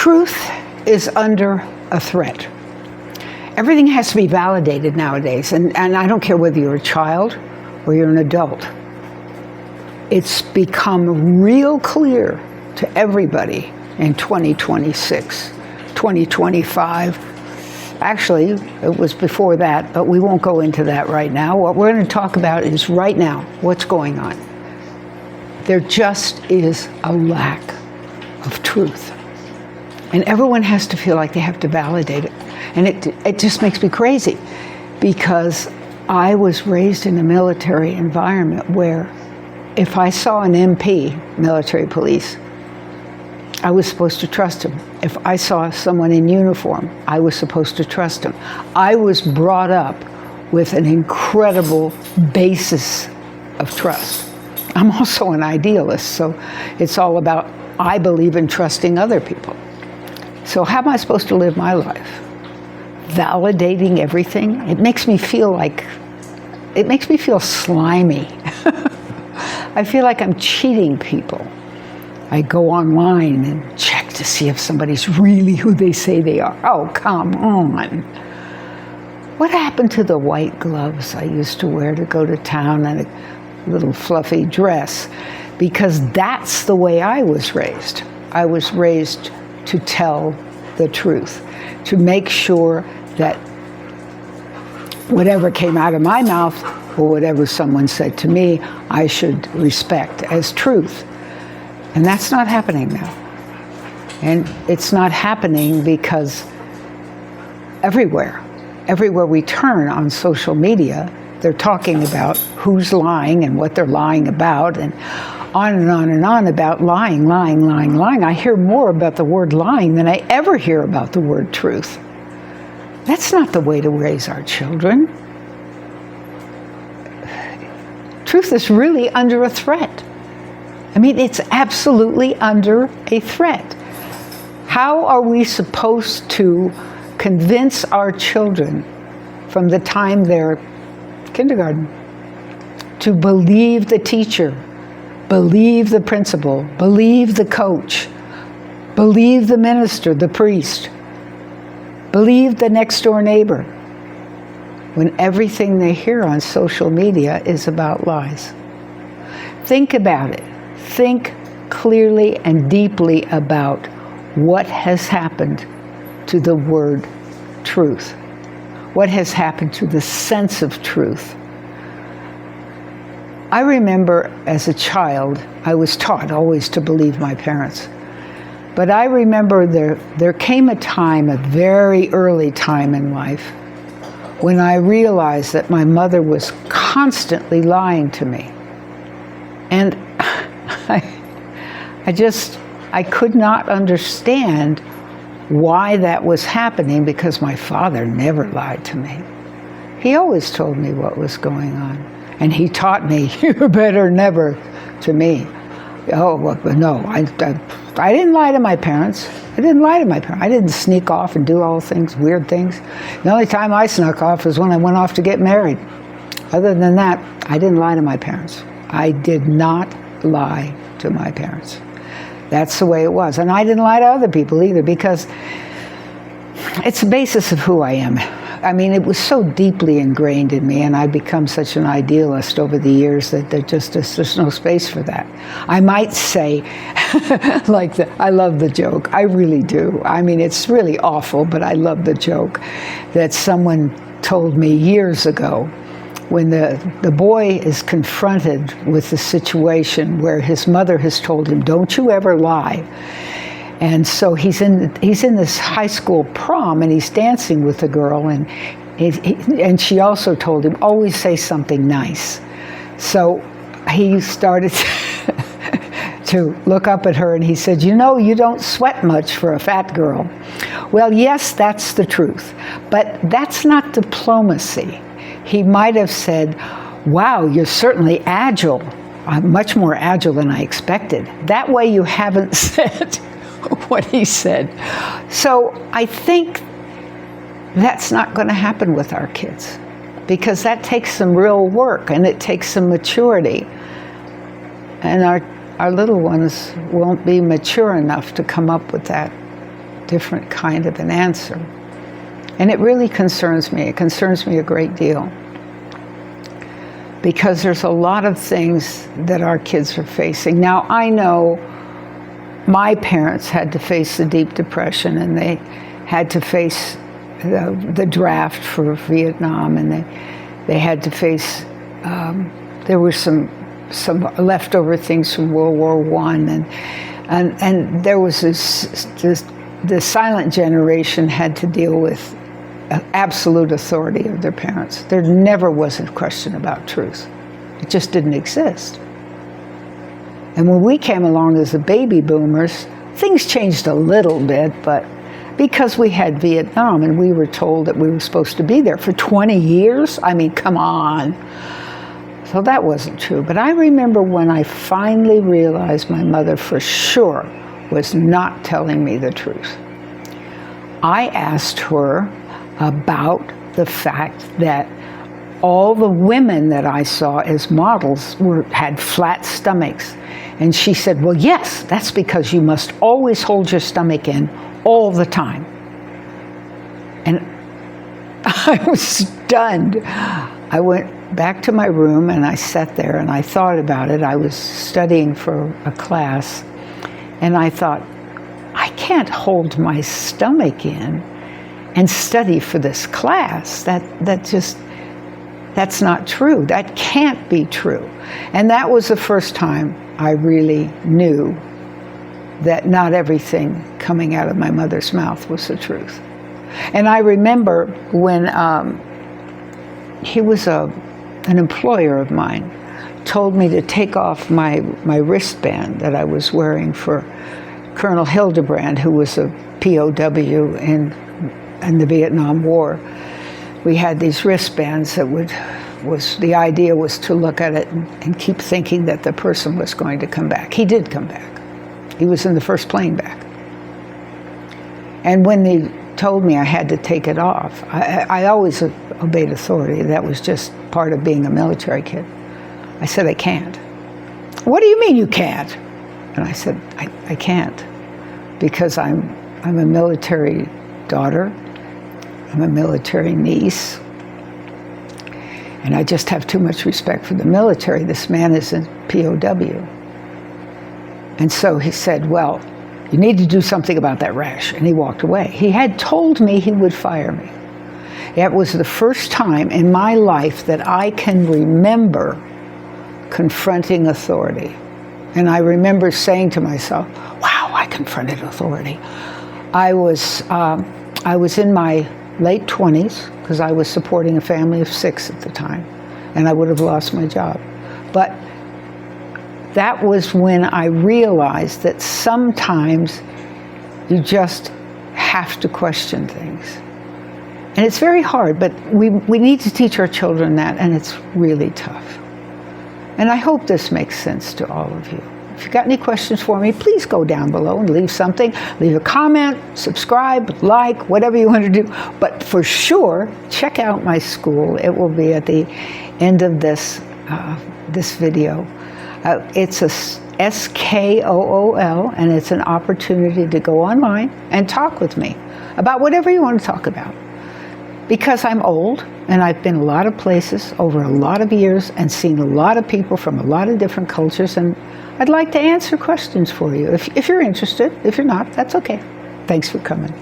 Truth is under a threat. Everything has to be validated nowadays, and I don't care whether you're a child or you're an adult. It's become real clear to everybody in 2026, 2025. Actually, it was before that, but we won't go into that right now. What we're going to talk about is right now, what's going on. There just is a lack of truth. And everyone has to feel like they have to validate it. And it just makes me crazy, because I was raised in a military environment where if I saw an MP, military police, I was supposed to trust him. If I saw someone in uniform, I was supposed to trust him. I was brought up with an incredible basis of trust. I'm also an idealist, so it's all about, I believe in trusting other people. So how am I supposed to live my life? Validating everything? It makes me feel slimy. I feel like I'm cheating people. I go online and check to see if somebody's really who they say they are. Oh, come on. What happened to the white gloves I used to wear to go to town and a little fluffy dress? Because that's the way I was raised. I was raised to tell the truth, to make sure that whatever came out of my mouth or whatever someone said to me, I should respect as truth. And that's not happening now. And it's not happening because everywhere we turn on social media, they're talking about who's lying and what they're lying about, and on and on and on about lying. I hear more about the word lying than I ever hear about the word truth. That's not the way to raise our children. Truth is really under a threat. I mean, it's absolutely under a threat. How are we supposed to convince our children from the time they're kindergarten to believe the teacher, believe the principal, believe the coach, believe the minister, the priest, believe the next door neighbor, when everything they hear on social media is about lies? Think about it. Think clearly and deeply about what has happened to the word truth. What has happened to the sense of truth? I remember as a child, I was taught always to believe my parents. But I remember there came a time, a very early time in life, when I realized that my mother was constantly lying to me. And I could not understand why that was happening, because my father never lied to me. He always told me what was going on. And he taught me, you better never, to me. Oh, well, no, I didn't lie to my parents. I didn't sneak off and do all things, weird things. The only time I snuck off was when I went off to get married. Other than that, I didn't lie to my parents. I did not lie to my parents. That's the way it was. And I didn't lie to other people either, because it's the basis of who I am. I mean, it was so deeply ingrained in me, and I've become such an idealist over the years that there's no space for that. I might say, I love the joke. I really do. I mean, it's really awful, but I love the joke that someone told me years ago, when the boy is confronted with the situation where his mother has told him, don't you ever lie. And so he's in this high school prom, and he's dancing with a girl, and she also told him, always say something nice. So he started to look up at her, and he said, you know, you don't sweat much for a fat girl. Well, yes, that's the truth, but that's not diplomacy. He might have said, wow, you're certainly agile. I'm much more agile than I expected. That way you haven't said what he said. So I think that's not going to happen with our kids, because that takes some real work, and it takes some maturity. And our little ones won't be mature enough to come up with that different kind of an answer. And it really concerns me. It concerns me a great deal. Because there's a lot of things that our kids are facing. Now, I know my parents had to face the Deep Depression, and they had to face the draft for Vietnam, and they had to face, there were some leftover things from World War I, and there was the silent generation had to deal with absolute authority of their parents. There never was a question about truth. It just didn't exist. And when we came along as the baby boomers, things changed a little bit, but because we had Vietnam and we were told that we were supposed to be there for 20 years, I mean, come on. So that wasn't true. But I remember when I finally realized my mother for sure was not telling me the truth. I asked her about the fact that all the women that I saw as models had flat stomachs. And she said, well, yes, that's because you must always hold your stomach in all the time. And I was stunned. I went back to my room and I sat there and I thought about it. I was studying for a class and I thought, I can't hold my stomach in and study for this class. That's not true. That can't be true. And that was the first time I really knew that not everything coming out of my mother's mouth was the truth. And I remember when he was an employer of mine, told me to take off my wristband that I was wearing for Colonel Hildebrand, who was a POW in the Vietnam War. We had these wristbands that the idea was to look at it and keep thinking that the person was going to come back. He did come back. He was in the first plane back. And when they told me I had to take it off, I always obeyed authority. That was just part of being a military kid. I said, I can't. What do you mean you can't? And I said, I can't, because I'm a military daughter. I'm a military niece, and I just have too much respect for the military. This man is a POW. And so he said, well, you need to do something about that rash. And he walked away. He had told me he would fire me. It was the first time in my life that I can remember confronting authority. And I remember saying to myself, wow, I confronted authority. I was in my late 20s, because I was supporting a family of 6 at the time, and I would have lost my job. But that was when I realized that sometimes you just have to question things. And it's very hard, but we need to teach our children that, and it's really tough. And I hope this makes sense to all of you. If you've got any questions for me, please go down below and leave something. Leave a comment, subscribe, like, whatever you want to do. But for sure, check out my school. It will be at the end of this video. It's a SKOOL, and it's an opportunity to go online and talk with me about whatever you want to talk about. Because I'm old, and I've been a lot of places over a lot of years and seen a lot of people from a lot of different cultures, and I'd like to answer questions for you. If you're interested. If you're not, that's okay. Thanks for coming.